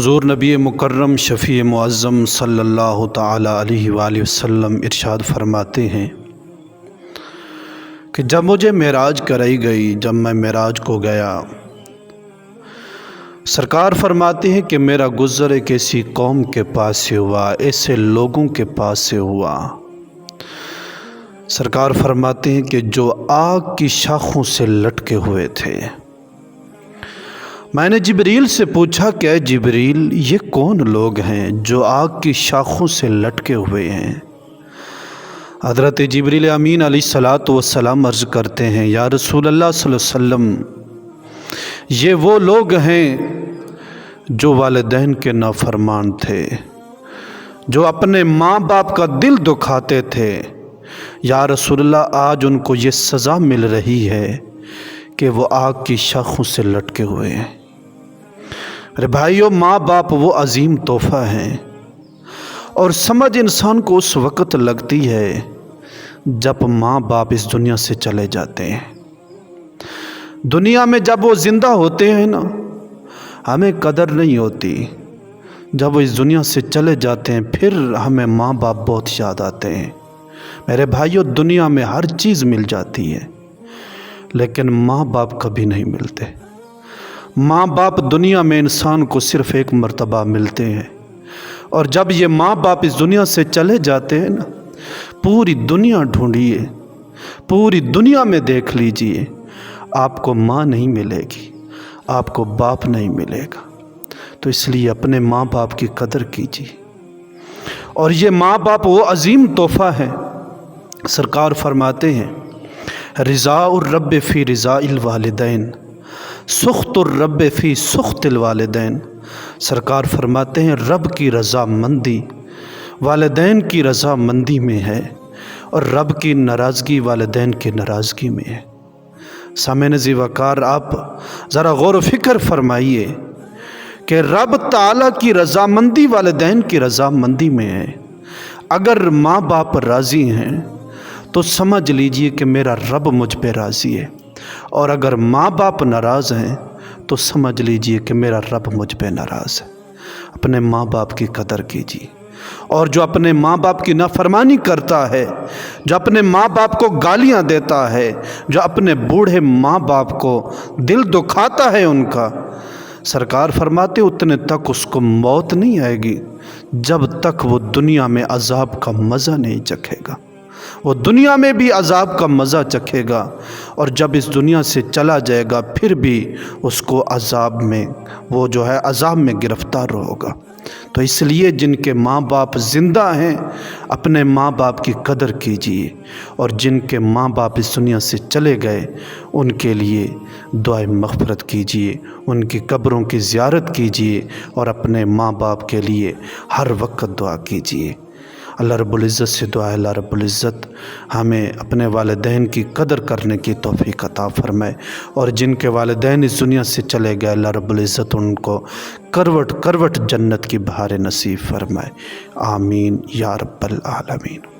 حضور نبی مکرم شفیع معظم صلی اللہ تعالی علیہ وآلہ وسلم ارشاد فرماتے ہیں کہ جب مجھے معراج کرائی گئی، جب میں معراج کو گیا، سرکار فرماتے ہیں کہ میرا گزر ایک ایسی قوم کے پاس سے ہوا، ایسے لوگوں کے پاس سے ہوا۔ سرکار فرماتے ہیں کہ جو آگ کی شاخوں سے لٹکے ہوئے تھے۔ میں نے جبریل سے پوچھا کہ اے جبریل، یہ کون لوگ ہیں جو آگ کی شاخوں سے لٹکے ہوئے ہیں؟ حضرت جبریل امین علیہ الصلاۃ والسلام عرض کرتے ہیں، یا رسول اللہ صلی اللہ علیہ وسلم، یہ وہ لوگ ہیں جو والدین کے نافرمان تھے، جو اپنے ماں باپ کا دل دکھاتے تھے۔ یا رسول اللہ، آج ان کو یہ سزا مل رہی ہے کہ وہ آگ کی شاخوں سے لٹکے ہوئے ہیں۔ میرے بھائیوں، ماں باپ وہ عظیم تحفہ ہیں، اور سمجھ انسان کو اس وقت لگتی ہے جب ماں باپ اس دنیا سے چلے جاتے ہیں۔ دنیا میں جب وہ زندہ ہوتے ہیں نا، ہمیں قدر نہیں ہوتی۔ جب وہ اس دنیا سے چلے جاتے ہیں، پھر ہمیں ماں باپ بہت یاد آتے ہیں۔ میرے بھائیوں، دنیا میں ہر چیز مل جاتی ہے، لیکن ماں باپ کبھی نہیں ملتے۔ ماں باپ دنیا میں انسان کو صرف ایک مرتبہ ملتے ہیں، اور جب یہ ماں باپ اس دنیا سے چلے جاتے ہیں نا، پوری دنیا ڈھونڈیے، پوری دنیا میں دیکھ لیجئے، آپ کو ماں نہیں ملے گی، آپ کو باپ نہیں ملے گا۔ تو اس لیے اپنے ماں باپ کی قدر کیجیے، اور یہ ماں باپ وہ عظیم تحفہ ہے۔ سرکار فرماتے ہیں، رضا الرب فی رضا الوالدین، سخط الرب فی سخط الوالدین۔ سرکار فرماتے ہیں، رب کی رضا مندی والدین کی رضا مندی میں ہے، اور رب کی ناراضگی والدین کی ناراضگی میں ہے۔ سامعین عزیز وقار، آپ ذرا غور و فکر فرمائیے کہ رب تعالیٰ کی رضا مندی والدین کی رضا مندی میں ہے۔ اگر ماں باپ راضی ہیں تو سمجھ لیجئے کہ میرا رب مجھ پہ راضی ہے، اور اگر ماں باپ ناراض ہیں تو سمجھ لیجئے کہ میرا رب مجھ پہ ناراض ہے۔ اپنے ماں باپ کی قدر کیجیے، اور جو اپنے ماں باپ کی نافرمانی کرتا ہے، جو اپنے ماں باپ کو گالیاں دیتا ہے، جو اپنے بوڑھے ماں باپ کو دل دکھاتا ہے ان کا، سرکار فرماتے اتنے تک اس کو موت نہیں آئے گی جب تک وہ دنیا میں عذاب کا مزہ نہیں چکھے گا۔ وہ دنیا میں بھی عذاب کا مزہ چکھے گا، اور جب اس دنیا سے چلا جائے گا پھر بھی اس کو عذاب میں، وہ جو ہے عذاب میں گرفتار ہوگا۔ تو اس لیے جن کے ماں باپ زندہ ہیں، اپنے ماں باپ کی قدر کیجیے، اور جن کے ماں باپ اس دنیا سے چلے گئے ان کے لیے دعائے مغفرت کیجیے، ان کی قبروں کی زیارت کیجیے، اور اپنے ماں باپ کے لیے ہر وقت دعا کیجیے۔ اللہ رب العزت سے دعا ہے، اللہ رب العزت ہمیں اپنے والدین کی قدر کرنے کی توفیق عطا فرمائے، اور جن کے والدین اس دنیا سے چلے گئے، اللہ رب العزت ان کو کروٹ کروٹ جنت کی بہاریں نصیب فرمائے۔ آمین یا رب العالمین۔